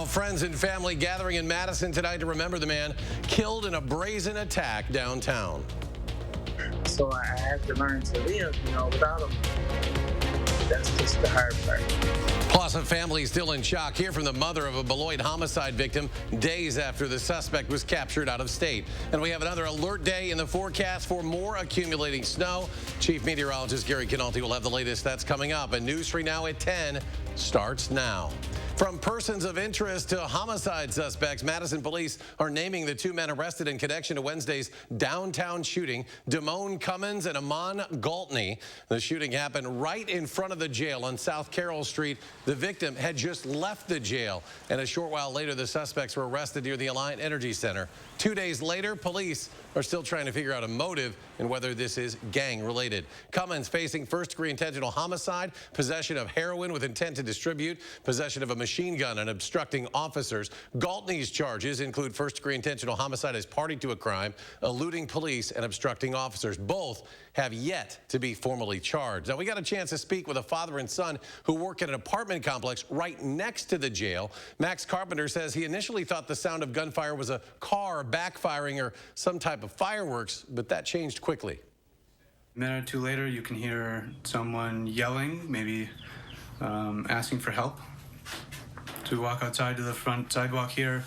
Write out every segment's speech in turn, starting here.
friends and family gathering in Madison tonight to remember the man killed in a brazen attack downtown. So I had to learn to live, without him. That's just the hard part. Plus, a family still in shock. Hear from the mother of a Beloit homicide victim days after the suspect was captured out of state. And we have another alert day in the forecast for more accumulating snow. Chief Meteorologist Gary Canalti will have the latest. That's coming up. And News 3 Now at 10 starts now. From persons of interest to homicide suspects, Madison police are naming the two men arrested in connection to Wednesday's downtown shooting, Damone Cummins and Amon Galtney. The shooting happened right in front of the jail on South Carroll Street. The victim had just left the jail, and a short while later, the suspects were arrested near the Alliant Energy Center. 2 days later, police are still trying to figure out a motive and whether this is gang-related. Cummins facing first-degree intentional homicide, possession of heroin with intent to distribute, possession of a machine gun, and obstructing officers. Galtney's charges include first-degree intentional homicide as party to a crime, eluding police, and obstructing officers. Both have yet to be formally charged. Now, we got a chance to speak with a father and son who work at an apartment complex right next to the jail. Max Carpenter says he initially thought the sound of gunfire was a car backfiring or some type of fireworks, but that changed quickly. A minute or two later, you can hear someone yelling, maybe asking for help. So we walk outside to the front sidewalk here,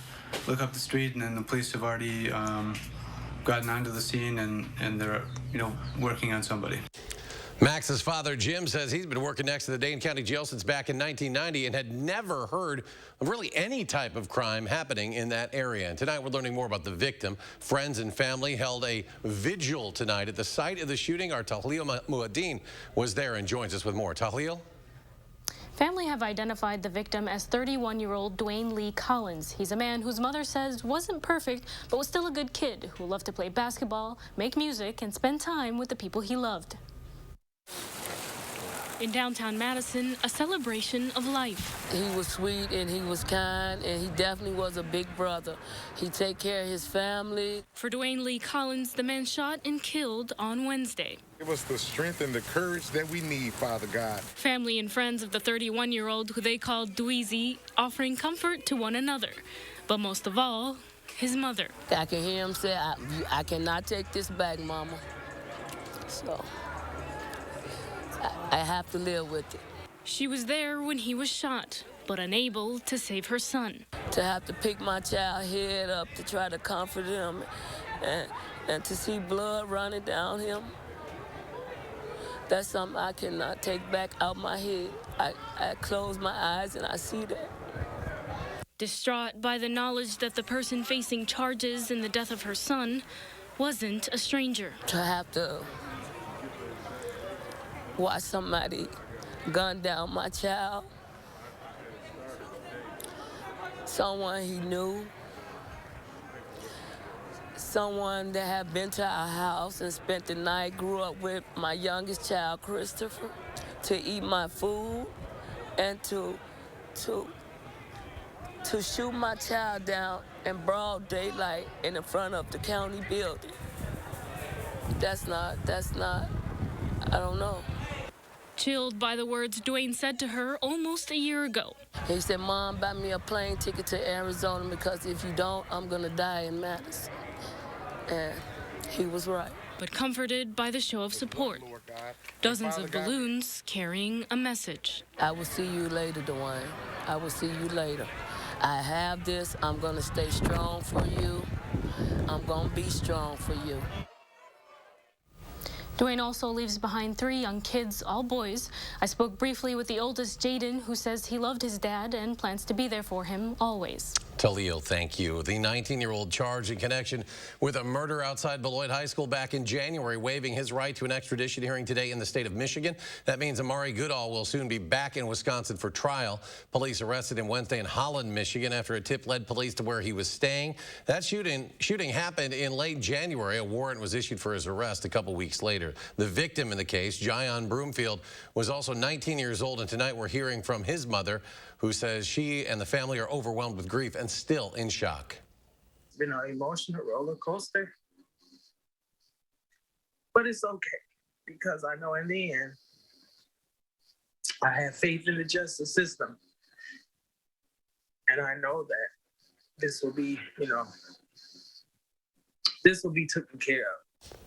look up the street, and then the police have already gotten onto the scene and they're, working on somebody. Max's father, Jim, says he's been working next to the Dane County Jail since back in 1990 and had never heard of really any type of crime happening in that area. And tonight we're learning more about the victim. Friends and family held a vigil tonight at the site of the shooting. Our Tahlil Muaddin was there and joins us with more. Tahlil? Family have identified the victim as 31-year-old Dwayne Lee Collins. He's a man whose mother says wasn't perfect, but was still a good kid who loved to play basketball, make music, and spend time with the people he loved. In downtown Madison, a celebration of life. He was sweet and he was kind and he definitely was a big brother. He take care of his family. For Dwayne Lee Collins, the man shot and killed on Wednesday. Give us the strength and the courage that we need, Father God. Family and friends of the 31-year-old, who they called Dweezy, offering comfort to one another. But most of all, his mother. I can hear him say, I cannot take this back, Mama. So I have to live with it. She was there when he was shot, but unable to save her son. To have to pick my child's head up to try to comfort him and to see blood running down him, that's something I cannot take back out my head. I close my eyes and I see that. Distraught by the knowledge that the person facing charges in the death of her son wasn't a stranger. To have to watch somebody gun down my child, someone he knew, someone that had been to our house and spent the night, grew up with my youngest child, Christopher, to eat my food and to shoot my child down in broad daylight in the front of the county building. That's not, I don't know. Chilled by the words Dwayne said to her almost a year ago. He said, Mom, buy me a plane ticket to Arizona because if you don't, I'm gonna die in Madison. And he was right. But comforted by the show of support. Dozens of balloons carrying a message. I will see you later, Dwayne. I will see you later. I have this. I'm gonna stay strong for you. I'm gonna be strong for you. Dwayne also leaves behind 3 young kids, all boys. I spoke briefly with the oldest, Jaden, who says he loved his dad and plans to be there for him always. Tahlil, thank you. The 19-year-old charged in connection with a murder outside Beloit High School back in January, waiving his right to an extradition hearing today in the state of Michigan. That means Amari Goodall will soon be back in Wisconsin for trial. Police arrested him Wednesday in Holland, Michigan, after a tip led police to where he was staying. That shooting happened in late January. A warrant was issued for his arrest a couple weeks later. The victim in the case, Jayon Broomfield, was also 19 years old, and tonight we're hearing from his mother, who says she and the family are overwhelmed with grief and still in shock. It's been an emotional roller coaster, but it's okay because I know in the end, I have faith in the justice system. And I know that this will be, this will be taken care of.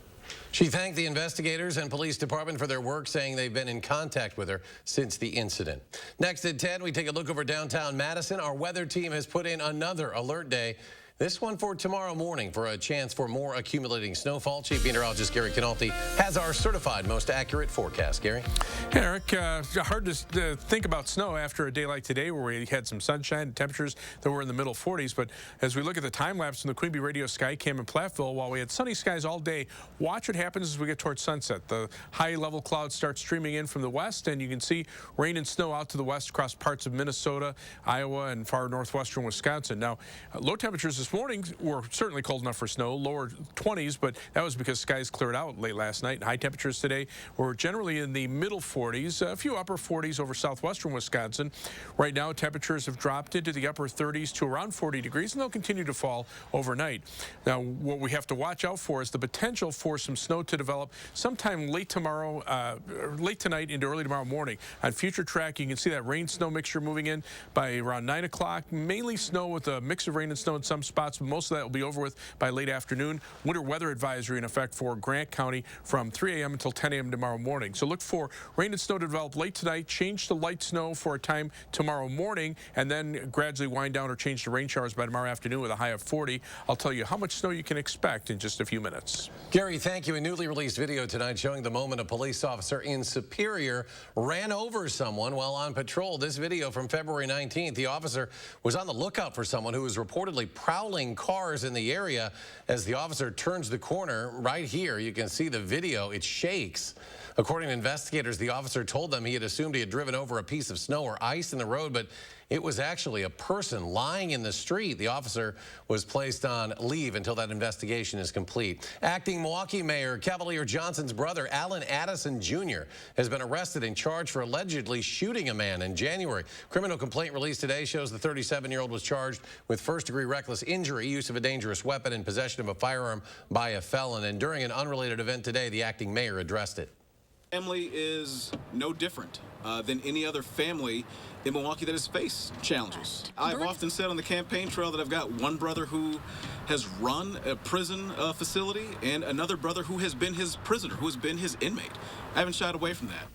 She thanked the investigators and police department for their work, saying they've been in contact with her since the incident. Next at 10, we take a look over downtown Madison. Our weather team has put in another alert day. This one for tomorrow morning for a chance for more accumulating snowfall. Chief Meteorologist Gary Canalti has our certified most accurate forecast. Gary? Eric, hard to think about snow after a day like today where we had some sunshine and temperatures that were in the middle 40s. But as we look at the time lapse from the Queen Bee Radio Skycam in Platteville, while we had sunny skies all day, watch what happens as we get towards sunset. The high level clouds start streaming in from the west, and you can see rain and snow out to the west across parts of Minnesota, Iowa, and far northwestern Wisconsin. Now, low temperatures this morning were certainly cold enough for snow, lower 20s, but that was because skies cleared out late last night. High temperatures today were generally in the middle 40s, a few upper 40s over southwestern Wisconsin. Right now, temperatures have dropped into the upper 30s to around 40 degrees, and they'll continue to fall overnight. Now, what we have to watch out for is the potential for some snow to develop sometime late tomorrow, late tonight into early tomorrow morning. On future track, you can see that rain-snow mixture moving in by around 9 o'clock. Mainly snow with a mix of rain and snow in some spots, but most of that will be over with by late afternoon. Winter weather advisory in effect for Grant County from 3 a.m. until 10 a.m. tomorrow morning. So look for rain and snow to develop late tonight, change to light snow for a time tomorrow morning, and then gradually wind down or change to rain showers by tomorrow afternoon with a high of 40. I'll tell you how much snow you can expect in just a few minutes. Gary, thank you. A newly released video tonight showing the moment a police officer in Superior ran over someone while on patrol. This video from February 19th. The officer was on the lookout for someone who was reportedly prowling cars in the area. As the officer turns the corner right here, you can see the video. It shakes. According to investigators, the officer told them he had assumed he had driven over a piece of snow or ice in the road, but it was actually a person lying in the street. The officer was placed on leave until that investigation is complete. Acting Milwaukee Mayor Cavalier Johnson's brother, Alan Addison Jr., has been arrested and charged for allegedly shooting a man in January. Criminal complaint released today shows the 37-year-old was charged with first-degree reckless injury, use of a dangerous weapon, and possession of a firearm by a felon. And during an unrelated event today, the acting mayor addressed it. Family is no different than any other family in Milwaukee that has faced challenges. I've often said on the campaign trail that I've got one brother who has run a prison facility and another brother who has been his prisoner, who has been his inmate. I haven't shied away from that.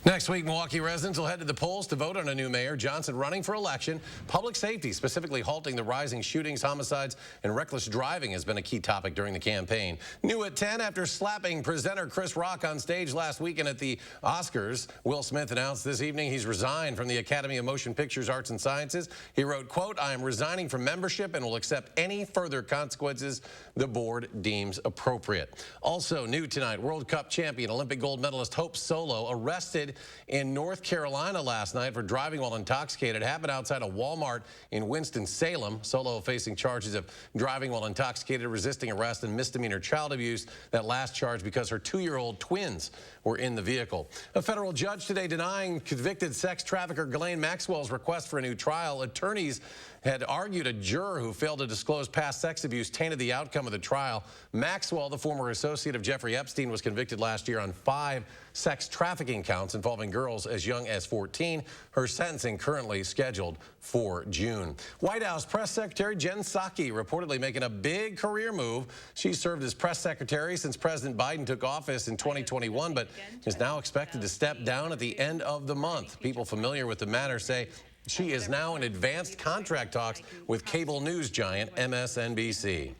Next week, Milwaukee residents will head to the polls to vote on a new mayor. Johnson running for election. Public safety, specifically halting the rising shootings, homicides, and reckless driving has been a key topic during the campaign. New at 10, after slapping presenter Chris Rock on stage last weekend at the Oscars, Will Smith announced this evening he's resigned from the Academy of Motion Pictures Arts and Sciences. He wrote, quote, "I am resigning from membership and will accept any further consequences the board deems appropriate." Also new tonight, World Cup champion, Olympic gold medalist Hope Solo arrested in North Carolina last night for driving while intoxicated. It happened outside a Walmart in Winston-Salem. Solo facing charges of driving while intoxicated, resisting arrest, and misdemeanor child abuse. That last charge because her 2-year-old twins were in the vehicle. A federal judge today denying convicted sex trafficker Ghislaine Maxwell's request for a new trial. Attorneys had argued a juror who failed to disclose past sex abuse tainted the outcome of the trial. Maxwell, the former associate of Jeffrey Epstein, was convicted last year on 5 sex trafficking counts involving girls as young as 14. Her sentencing currently scheduled for June. White House Press Secretary Jen Psaki reportedly making a big career move. She served as press secretary since President Biden took office in 2021, but is now expected to step down at the end of the month. People familiar with the matter say she is now in advanced contract talks with cable news giant MSNBC.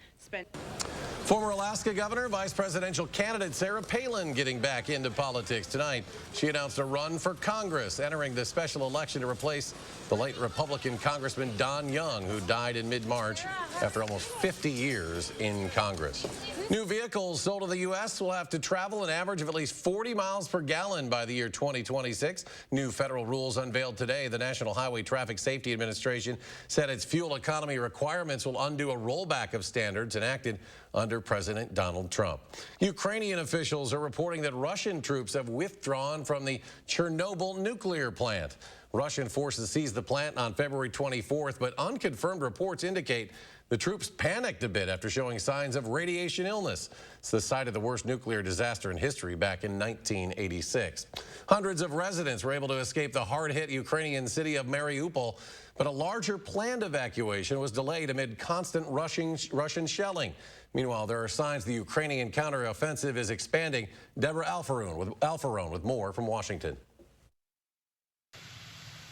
Former Alaska Governor, vice presidential candidate Sarah Palin getting back into politics tonight. She announced a run for Congress, entering the special election to replace the late Republican Congressman Don Young, who died in mid-March after almost 50 years in Congress. New vehicles sold in the U.S. will have to travel an average of at least 40 miles per gallon by the year 2026. New federal rules unveiled today. The National Highway Traffic Safety Administration said its fuel economy requirements will undo a rollback of standards enacted under under President Donald Trump. Ukrainian officials are reporting that Russian troops have withdrawn from the Chernobyl nuclear plant. Russian forces seized the plant on February 24th, but unconfirmed reports indicate the troops panicked a bit after showing signs of radiation illness. It's the site of the worst nuclear disaster in history back in 1986. Hundreds of residents were able to escape the hard-hit Ukrainian city of Mariupol, but a larger planned evacuation was delayed amid constant Russian shelling. Meanwhile, there are signs the Ukrainian counteroffensive is expanding. Deborah Alfarone with more from Washington.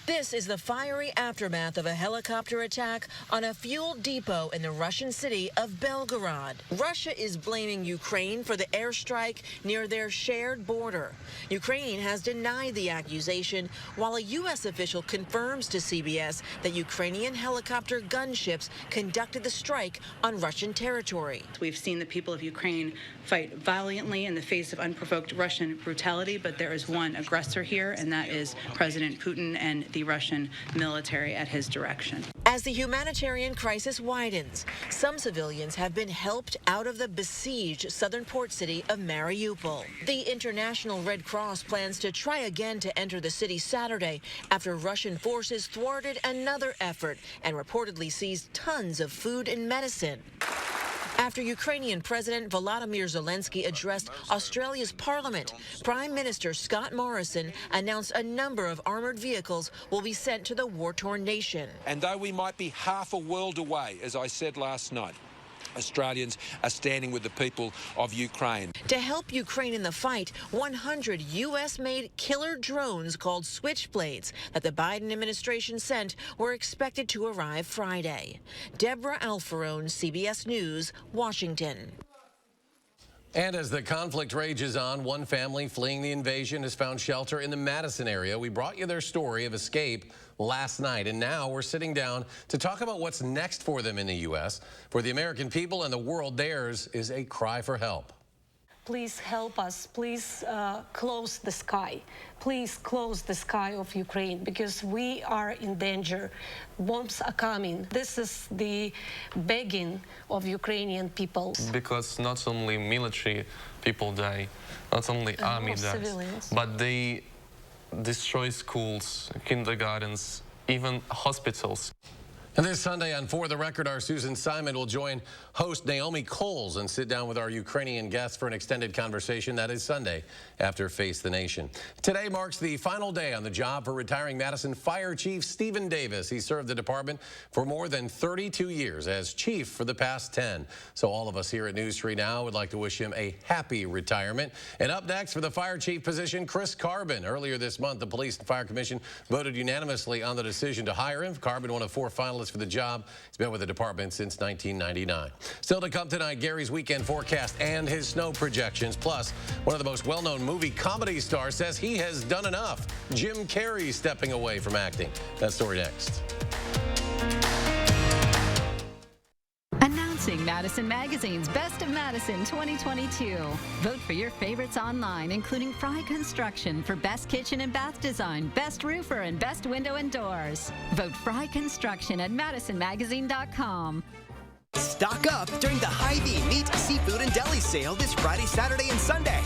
This is the fiery aftermath of a helicopter attack on a fuel depot in the Russian city of Belgorod. Russia is blaming Ukraine for the airstrike near their shared border. Ukraine has denied the accusation, while a U.S. official confirms to CBS that Ukrainian helicopter gunships conducted the strike on Russian territory. We've seen the people of Ukraine fight valiantly in the face of unprovoked Russian brutality, but there is one aggressor here, and that is President Putin and the Russian military at his direction. As the humanitarian crisis widens, some civilians have been helped out of the besieged southern port city of Mariupol. The International Red Cross plans to try again to enter the city Saturday after Russian forces thwarted another effort and reportedly seized tons of food and medicine. After Ukrainian President Volodymyr Zelensky addressed Australia's parliament, Prime Minister Scott Morrison announced a number of armored vehicles will be sent to the war-torn nation. And though we might be half a world away, as I said last night, Australians are standing with the people of Ukraine. To help Ukraine in the fight, 100 U.S.-made killer drones called Switchblades that the Biden administration sent were expected to arrive Friday. Deborah Alfarone, CBS News, Washington. And as the conflict rages on, one family fleeing the invasion has found shelter in the Madison area. We brought you their story of escape last night, and now we're sitting down to talk about what's next for them in the U.S. For the American people and the world, theirs is a cry for help. Please help us. Please close the sky. Please close the sky of Ukraine, because we are in danger. Bombs are coming. This is the begging of Ukrainian people. Because not only military people die, not only army dies, civilians, but they destroy schools, kindergartens, even hospitals. And this Sunday on For the Record, our Susan Simon will join host Naomi Coles and sit down with our Ukrainian guests for an extended conversation. That is Sunday after Face the Nation. Today marks the final day on the job for retiring Madison Fire Chief Stephen Davis. He served the department for more than 32 years as chief for the past 10. So all of us here at News 3 Now would like to wish him a happy retirement. And up next for the fire chief position, Chris Carbon. Earlier this month, the Police and Fire Commission voted unanimously on the decision to hire him. Carbon, one of 4 finalists for the job. He's been with the department since 1999. Still to come tonight, Gary's weekend forecast and his snow projections. Plus, one of the most well-known movie comedy stars says he has done enough. Jim Carrey stepping away from acting. That story next. Announcing Madison Magazine's Best of Madison 2022. Vote for your favorites online, including Fry Construction for Best Kitchen and Bath Design, Best Roofer, and Best Window and Doors. Vote Fry Construction at MadisonMagazine.com. Stock up during the Hy-Vee Meat, Seafood, and Deli sale this Friday, Saturday, and Sunday.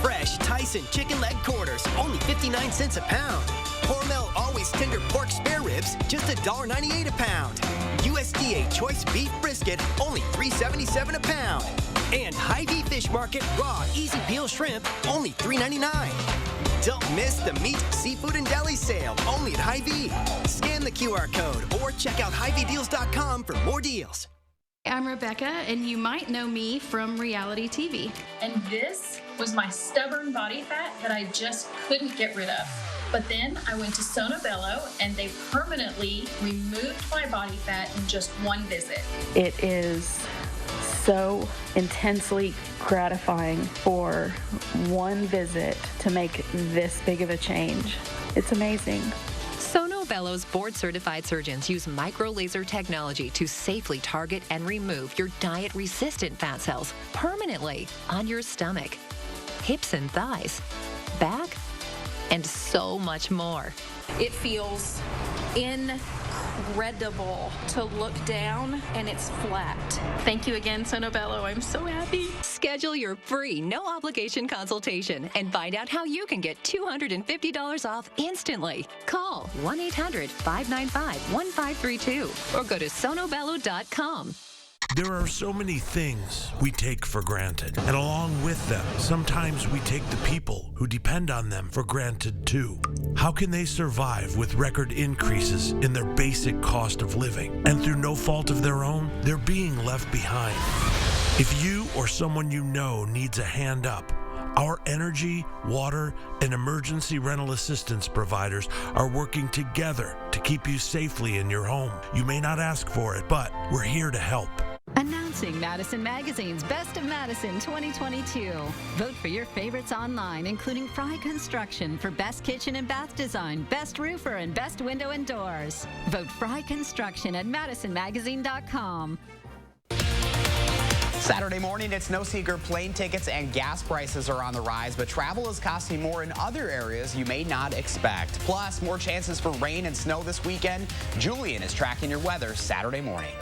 Fresh Tyson chicken leg quarters, only 59 cents a pound. Hormel Always Tender Pork Spare Ribs, just $1.98 a pound. USDA Choice Beef Brisket, only $3.77 a pound. And Hy-Vee Fish Market Raw Easy Peel Shrimp, only $3.99. Don't miss the Meat, Seafood, and Deli sale, only at Hy-Vee. Scan the QR code or check out HyVeeDeals.com for more deals. I'm Rebecca, and you might know me from reality TV. And this was my stubborn body fat that I just couldn't get rid of. But then I went to Sonobello, and they permanently removed my body fat in just one visit. It is so intensely gratifying for one visit to make this big of a change. It's amazing. Sonobello's board-certified surgeons use micro-laser technology to safely target and remove your diet-resistant fat cells permanently on your stomach, hips and thighs, back, and so much more. It feels incredible. incredible to look down, and it's flat. Thank you again, Sono Bello. I'm so happy. Schedule your free, no-obligation consultation and find out how you can get $250 off instantly. Call 1-800-595-1532 or go to sonobello.com. There are so many things we take for granted, and along with them, sometimes we take the people who depend on them for granted too. How can they survive with record increases in their basic cost of living? And through no fault of their own, they're being left behind. If you or someone you know needs a hand up, our energy, water, and emergency rental assistance providers are working together to keep you safely in your home. You may not ask for it, but we're here to help. Announcing Madison Magazine's Best of Madison 2022. Vote for your favorites online, including Fry Construction for Best Kitchen and Bath Design, Best Roofer, and Best Window and Doors. Vote Fry Construction at madisonmagazine.com. Saturday morning, it's no secret plane tickets and gas prices are on the rise, but travel is costing more in other areas you may not expect. Plus, more chances for rain and snow this weekend. Julian is tracking your weather Saturday morning.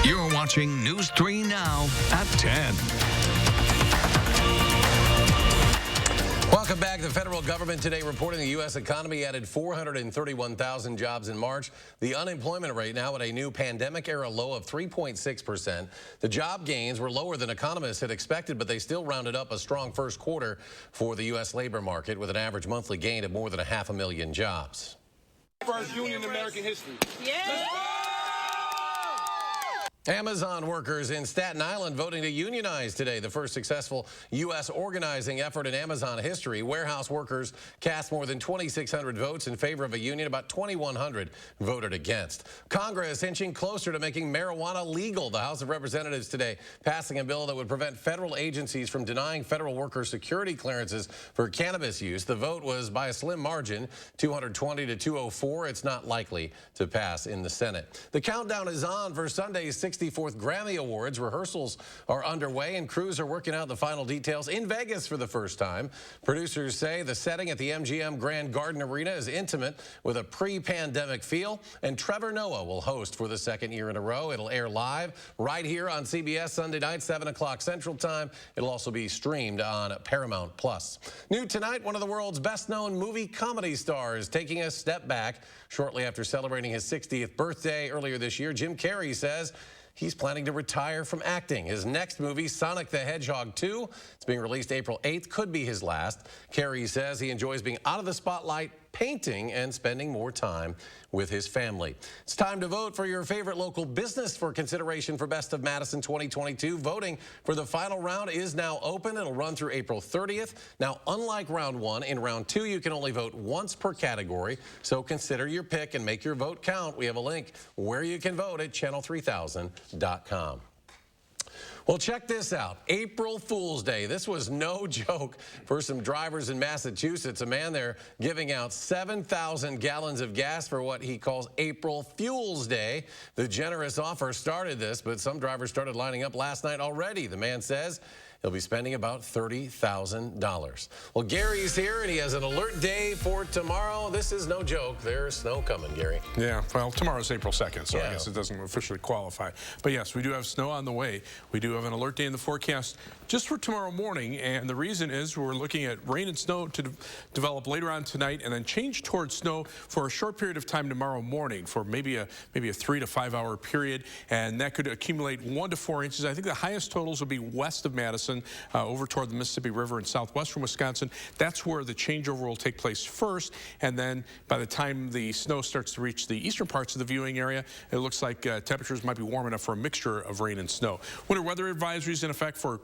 You're watching News 3 Now at 10. Welcome back. The federal government today reporting the U.S. economy added 431,000 jobs in March. The unemployment rate now at a new pandemic-era low of 3.6%. The job gains were lower than economists had expected, but they still rounded up a strong first quarter for the U.S. labor market with an average monthly gain of more than 500,000 jobs. First union in American history. Yeah. Amazon workers in Staten Island voting to unionize today, the first successful U.S. organizing effort in Amazon history. Warehouse workers cast more than 2,600 votes in favor of a union. About 2,100 voted against. Congress inching closer to making marijuana legal. The House of Representatives today passing a bill that would prevent federal agencies from denying federal workers security clearances for cannabis use. The vote was by a slim margin, 220 to 204. It's not likely to pass in the Senate. The countdown is on for Sunday's 64th Grammy Awards. Rehearsals are underway and crews are working out the final details in Vegas for the first time. Producers say the setting at the MGM Grand Garden Arena is intimate with a pre-pandemic feel, and Trevor Noah will host for the second year in a row. It'll air live right here on CBS Sunday night, 7 o'clock Central Time. It'll also be streamed on Paramount+. New tonight, one of the world's best-known movie comedy stars taking a step back shortly after celebrating his 60th birthday earlier this year. Jim Carrey says he's planning to retire from acting. His next movie, Sonic the Hedgehog 2, it's being released April 8th, could be his last. Carrey says he enjoys being out of the spotlight, painting, and spending more time with his family. It's time to vote for your favorite local business for consideration for Best of Madison 2022. Voting for the final round is now open. It'll run through April 30th. Now, unlike round 1, in round 2, you can only vote once per category. So consider your pick and make your vote count. We have a link where you can vote at channel3000.com. Well, check this out. April Fool's Day. This was no joke for some drivers in Massachusetts. A man there giving out 7,000 gallons of gas for what he calls April Fuels Day. The generous offer started this, but some drivers started lining up last night already. The man says he'll be spending about $30,000. Well, Gary's here, and he has an alert day for tomorrow. This is no joke. There's snow coming, Gary. Yeah, well, tomorrow's April 2nd, so I guess it doesn't officially qualify. But yes, we do have snow on the way. We do have an alert day in the forecast just for tomorrow morning, and the reason is we're looking at rain and snow to develop later on tonight, and then change towards snow for a short period of time tomorrow morning for maybe a 3 to 5 hour period, and that could accumulate 1 to 4 inches. I think the highest totals will be west of Madison, over toward the Mississippi River in southwestern Wisconsin. That's where the changeover will take place first, and then by the time the snow starts to reach the eastern parts of the viewing area, it looks like temperatures might be warm enough for a mixture of rain and snow. Winter weather advisories in effect for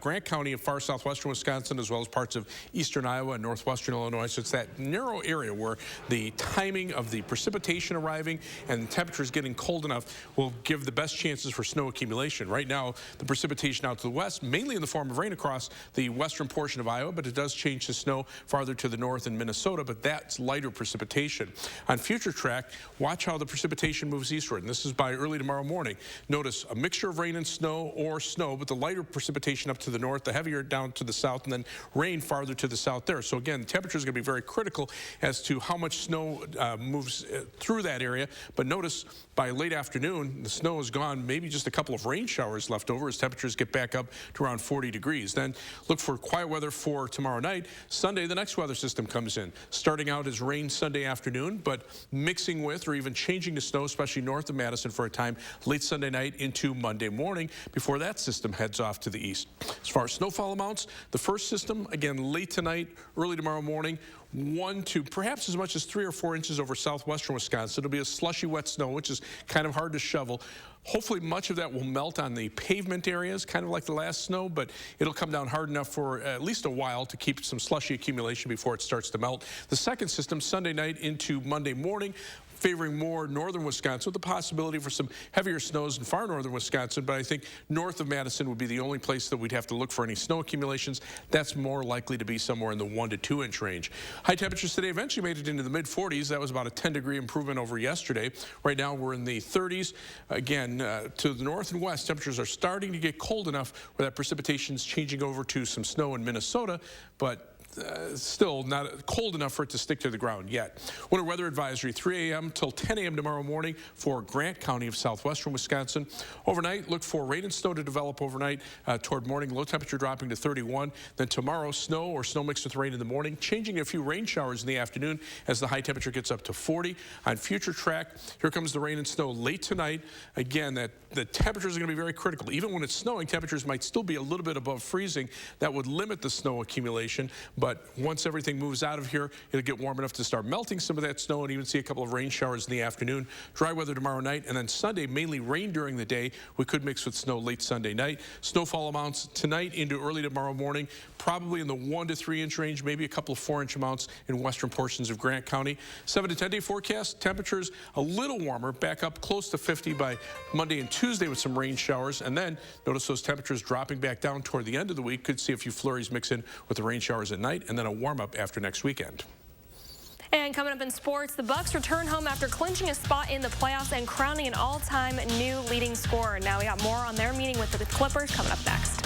Grant County of far southwestern Wisconsin, as well as parts of eastern Iowa and northwestern Illinois. So it's that narrow area where the timing of the precipitation arriving and the temperatures getting cold enough will give the best chances for snow accumulation. Right now, the precipitation out to the west, mainly in the form of rain across the western portion of Iowa, but it does change to snow farther to the north in Minnesota, but that's lighter precipitation. On future track, watch how the precipitation moves eastward, and this is by early tomorrow morning. Notice a mixture of rain and snow, or snow, but the lighter precipitation up to the north, the heavier down to the south, and then rain farther to the south there. So again, the temperature is going to be very critical as to how much snow moves through that area. But notice by late afternoon, the snow is gone, maybe just a couple of rain showers left over as temperatures get back up to around 40 degrees. Then look for quiet weather for tomorrow night. Sunday, the next weather system comes in, starting out as rain Sunday afternoon, but mixing with or even changing to snow, especially north of Madison for a time, late Sunday night into Monday morning before that system heads off to the east. As far as snowfall amounts, the first system, again, late tonight, early tomorrow morning, 1 to perhaps as much as 3 or 4 inches over southwestern Wisconsin. It'll be a slushy wet snow, which is kind of hard to shovel. Hopefully much of that will melt on the pavement areas, kind of like the last snow, but it'll come down hard enough for at least a while to keep some slushy accumulation before it starts to melt. The second system, Sunday night into Monday morning, favoring more northern Wisconsin with the possibility for some heavier snows in far northern Wisconsin, but I think north of Madison would be the only place that we'd have to look for any snow accumulations. That's more likely to be somewhere in the 1 to 2 inch range. High temperatures today eventually made it into the mid-40s. That was about a 10-degree improvement over yesterday. Right now we're in the 30s. Again, to the north and west, temperatures are starting to get cold enough where that precipitation is changing over to some snow in Minnesota, but still not cold enough for it to stick to the ground yet. Winter weather advisory 3 a.m. till 10 a.m. tomorrow morning for Grant County of southwestern Wisconsin. Overnight, look for rain and snow to develop overnight toward morning. Low temperature dropping to 31. Then tomorrow, snow or snow mixed with rain in the morning, changing a few rain showers in the afternoon as the high temperature gets up to 40. On future track, here comes the rain and snow late tonight. Again, the temperatures are going to be very critical. Even when it's snowing, temperatures might still be a little bit above freezing. That would limit the snow accumulation. But once everything moves out of here, it'll get warm enough to start melting some of that snow and even see a couple of rain showers in the afternoon. Dry weather tomorrow night, and then Sunday, mainly rain during the day. We could mix with snow late Sunday night. Snowfall amounts tonight into early tomorrow morning, probably in the 1 to 3 inch range, maybe a couple of 4 inch amounts in western portions of Grant County. 7 to 10 day forecast, temperatures a little warmer, back up close to 50 by Monday and Tuesday with some rain showers. And then notice those temperatures dropping back down toward the end of the week. Could see a few flurries mix in with the rain showers at night, and then a warm-up after next weekend. And coming up in sports, the Bucks return home after clinching a spot in the playoffs and crowning an all-time new leading scorer. Now we got more on their meeting with the Clippers coming up next.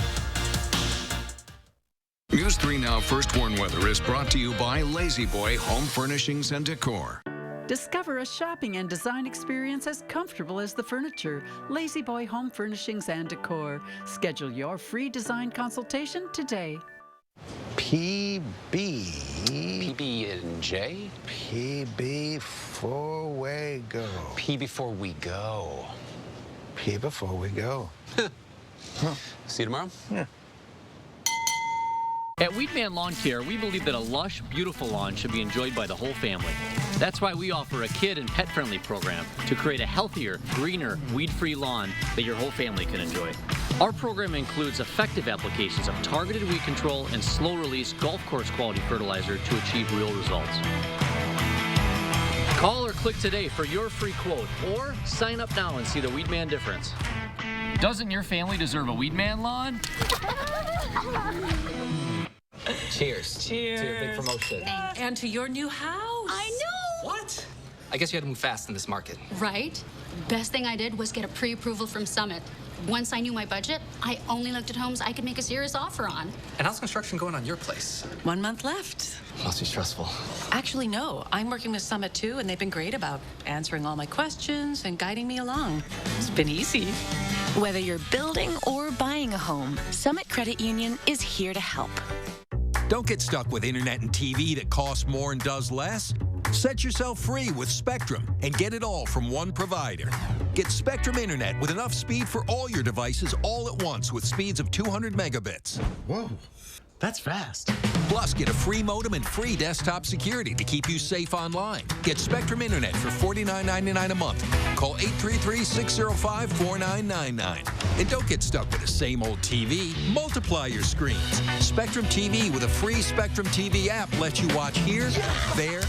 News 3 Now First Warn Weather is brought to you by Lazy Boy Home Furnishings and Decor. Discover a shopping and design experience as comfortable as the furniture. Lazy Boy Home Furnishings and Decor. Schedule your free design consultation today. PB and J? PB before we go. P before we go. P before we go. Huh. See you tomorrow? Yeah. At Weedman Lawn Care, we believe that a lush, beautiful lawn should be enjoyed by the whole family. That's why we offer a kid and pet-friendly program to create a healthier, greener, weed-free lawn that your whole family can enjoy. Our program includes effective applications of targeted weed control and slow-release golf course quality fertilizer to achieve real results. Call or click today for your free quote, or sign up now and see the Weedman difference. Doesn't your family deserve a Weedman lawn? Cheers. Cheers. To your big promotion. And to your new house. I know. What? I guess you had to move fast in this market. Right? Best thing I did was get a pre-approval from Summit. Once I knew my budget, I only looked at homes I could make a serious offer on. And how's construction going on your place? 1 month left. Must be stressful. Actually, no. I'm working with Summit too, and they've been great about answering all my questions and guiding me along. It's been easy. Whether you're building or buying a home, Summit Credit Union is here to help. Don't get stuck with internet and TV that costs more and does less. Set yourself free with Spectrum and get it all from one provider. Get Spectrum Internet with enough speed for all your devices all at once with speeds of 200 megabits. Whoa, that's fast. Plus, get a free modem and free desktop security to keep you safe online. Get Spectrum Internet for $49.99 a month. Call 833-605-4999. And don't get stuck with the same old TV. Multiply your screens. Spectrum TV with a free Spectrum TV app lets you watch here, there,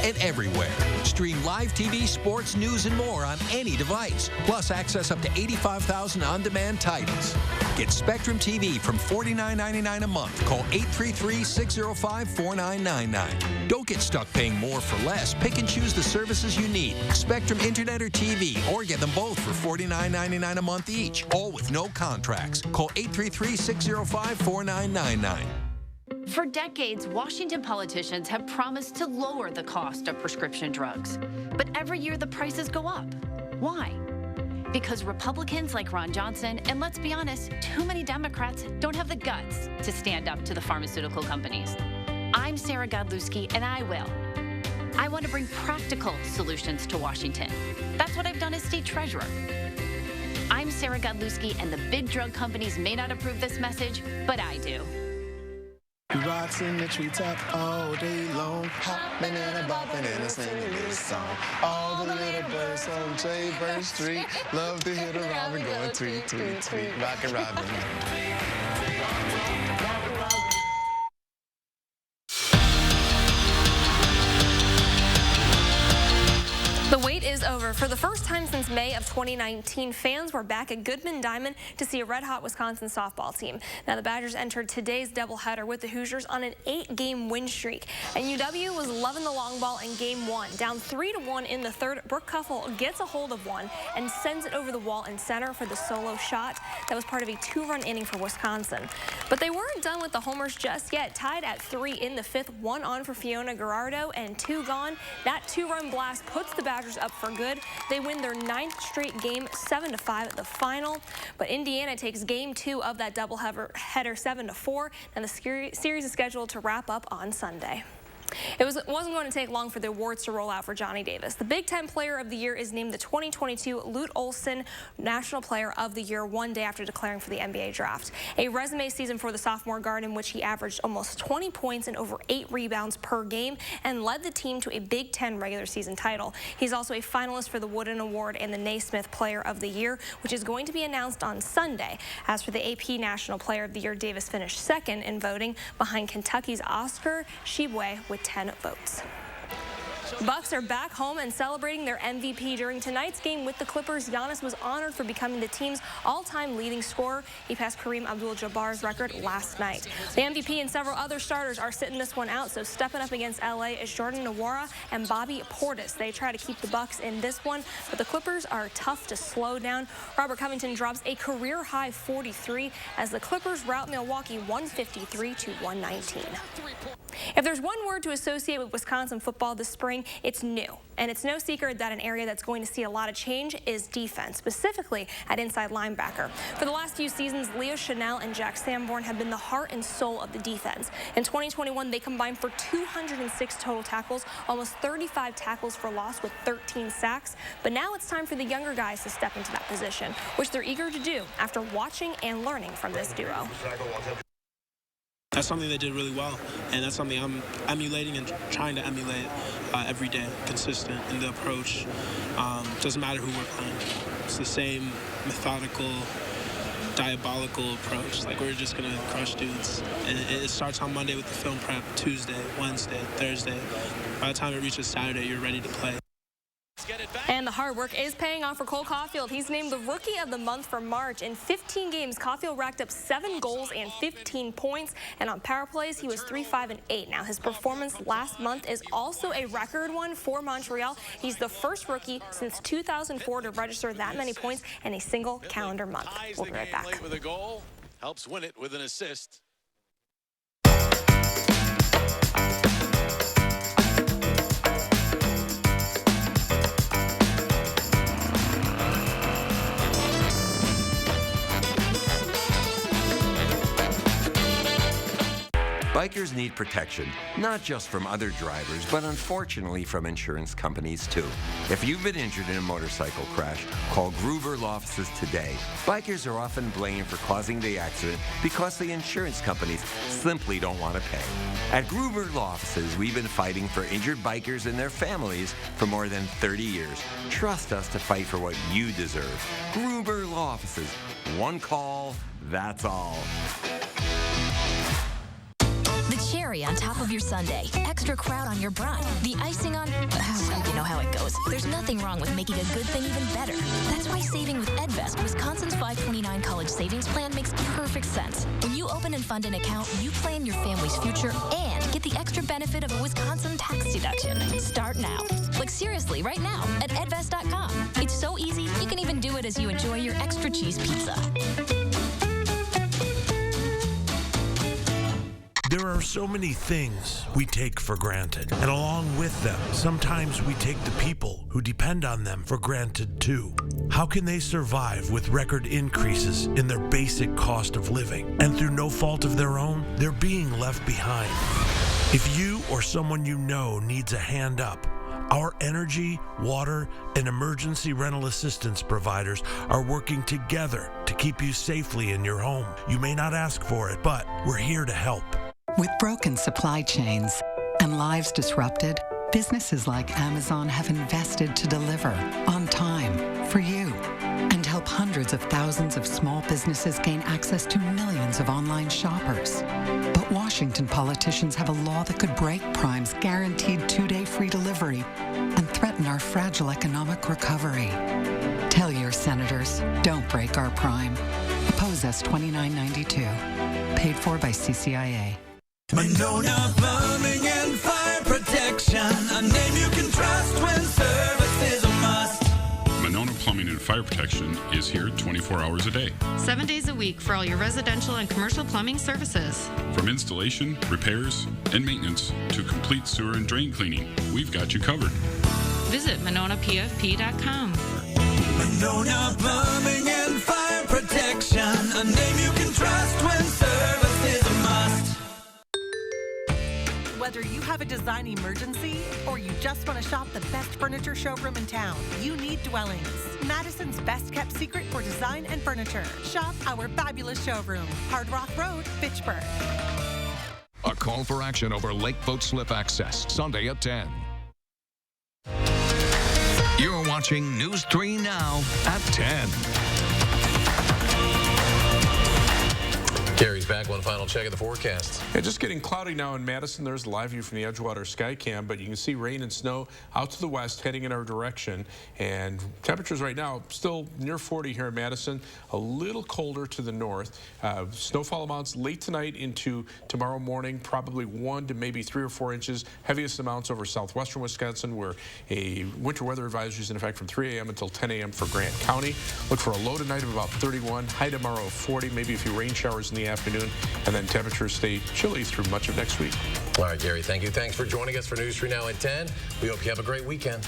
and everywhere. Stream live TV, sports, news, and more on any device. Plus, access up to 85,000 on-demand titles. Get Spectrum TV from $49.99 a month. Call 833-605-4999. Don't get stuck paying more for less. Pick and choose the services you need. Spectrum Internet or TV, or get them both for $49.99 a month each, all with no contracts. Call 833-605-4999. For decades, Washington politicians have promised to lower the cost of prescription drugs. But every year the prices go up. Why? Because Republicans like Ron Johnson, and let's be honest, too many Democrats don't have the guts to stand up to the pharmaceutical companies. I'm Sarah Godlewski, and I will. I want to bring practical solutions to Washington. That's what I've done as state treasurer. I'm Sarah Godlewski, and the big drug companies may not approve this message, but I do. We rocks in the treetop all day long, hopping and bopping and singing this song. All the little birds on Jaybird Street love to hear the robin going tweet, tweet, tweet, rockin' robin. The wait is over. For the first time since May of 2019, fans were back at Goodman Diamond to see a red-hot Wisconsin softball team. Now, the Badgers entered today's doubleheader with the Hoosiers on an 8-game win streak. And UW was loving the long ball in Game 1. Down 3-1 in the third, Brooke Kuffel gets a hold of one and sends it over the wall in center for the solo shot. That was part of a 2-run inning for Wisconsin. But they weren't done with the homers just yet. Tied at 3 in the 5th, 1 on for Fiona Gerardo and 2 gone. That 2-run blast puts the Badgers up for good. They win their 9th straight game, 7-5 at the final. But Indiana takes Game 2 of that doubleheader 7-4, and the series is scheduled to wrap up on Sunday. It wasn't going to take long for the awards to roll out for Johnny Davis. The Big Ten Player of the Year is named the 2022 Lute Olson National Player of the Year 1 day after declaring for the NBA draft. A resume season for the sophomore guard in which he averaged almost 20 points and over 8 rebounds per game and led the team to a Big Ten regular season title. He's also a finalist for the Wooden Award and the Naismith Player of the Year, which is going to be announced on Sunday. As for the AP National Player of the Year, Davis finished second in voting behind Kentucky's Oscar Tshiebwe with 10 votes. Bucks are back home and celebrating their MVP. During tonight's game with the Clippers, Giannis was honored for becoming the team's all-time leading scorer. He passed Kareem Abdul-Jabbar's record last night. The MVP and several other starters are sitting this one out, so stepping up against LA is Jordan Nwora and Bobby Portis. They try to keep the Bucks in this one, but the Clippers are tough to slow down. Robert Covington drops a career-high 43 as the Clippers rout Milwaukee 153-119. If there's one word to associate with Wisconsin football this spring, it's new. And it's no secret that an area that's going to see a lot of change is defense, specifically at inside linebacker. For the last few seasons, Leo Chanel and Jack Sanborn have been the heart and soul of the defense. In 2021, they combined for 206 total tackles, almost 35 tackles for loss with 13 sacks. But now it's time for the younger guys to step into that position, which they're eager to do after watching and learning from this duo. That's something they did really well, and that's something I'm emulating and trying to emulate every day, consistent in the approach. Doesn't matter who we're playing. It's the same methodical, diabolical approach. Like, we're just going to crush dudes. And it starts on Monday with the film prep, Tuesday, Wednesday, Thursday. By the time it reaches Saturday, you're ready to play. And the hard work is paying off for Cole Caulfield. He's named the Rookie of the Month for March. In 15 games, Caulfield racked up 7 goals and 15 points. And on power plays, he was 3-5-8. Now, his performance last month is also a record one for Montreal. He's the first rookie since 2004 to register that many points in a single calendar month. We'll be right back. Late with a goal, helps win it with an assist. Bikers need protection, not just from other drivers, but unfortunately from insurance companies too. If you've been injured in a motorcycle crash, call Gruber Law Offices today. Bikers are often blamed for causing the accident because the insurance companies simply don't want to pay. At Gruber Law Offices, we've been fighting for injured bikers and their families for more than 30 years. Trust us to fight for what you deserve. Gruber Law Offices. One call, that's all. The cherry on top of your sundae, extra crowd on your brunch, the icing on, you know how it goes. There's There's nothing wrong with making a good thing even better. That's why saving with EdVest, Wisconsin's 529 college savings plan, makes perfect sense. When you open and fund an account, you plan your family's future and get the extra benefit of a Wisconsin tax deduction. Start now. Like seriously, right now at edvest.com. It's so easy, you can even do it as you enjoy your extra cheese pizza. There are so many things we take for granted, and along with them, sometimes we take the people who depend on them for granted too. How can they survive with record increases in their basic cost of living? And through no fault of their own, they're being left behind. If you or someone you know needs a hand up, our energy, water, and emergency rental assistance providers are working together to keep you safely in your home. You may not ask for it, but we're here to help. With broken supply chains and lives disrupted, businesses like Amazon have invested to deliver on time for you and help hundreds of thousands of small businesses gain access to millions of online shoppers. But Washington politicians have a law that could break Prime's guaranteed 2-day free delivery and threaten our fragile economic recovery. Tell your senators, don't break our Prime. Oppose S 2992. Paid for by CCIA. Monona Plumbing and Fire Protection, a name you can trust when service is a must. Monona Plumbing and Fire Protection is here 24 hours a day. 7 days a week for all your residential and commercial plumbing services. From installation, repairs, and maintenance to complete sewer and drain cleaning, we've got you covered. Visit MononaPFP.com. Monona Plumbing and Fire Protection, a name you can trust when service is a must. Whether you have a design emergency or you just want to shop the best furniture showroom in town, you need Dwellings, Madison's best kept secret for design and furniture. Shop our fabulous showroom, Hard Rock Road, Fitchburg. A call for action over Lakeboat Slip Access, Sunday at 10. You're watching News 3 Now at 10. Gary's back. One final check of the forecast. Yeah, just getting cloudy now in Madison. There's a live view from the Edgewater sky cam, but you can see rain and snow out to the west heading in our direction. And temperatures right now still near 40 here in Madison, a little colder to the north. Snowfall amounts late tonight into tomorrow morning, probably 1 to maybe 3 or 4 inches. Heaviest amounts over southwestern Wisconsin, where a winter weather advisory is in effect from 3 a.m. until 10 a.m. for Grant County. Look for a low tonight of about 31, high tomorrow of 40, maybe a few rain showers in the afternoon, and then temperatures stay chilly through much of next week. All right, Gary, thank you. Thanks for joining us for News 3 Now at 10. We hope you have a great weekend.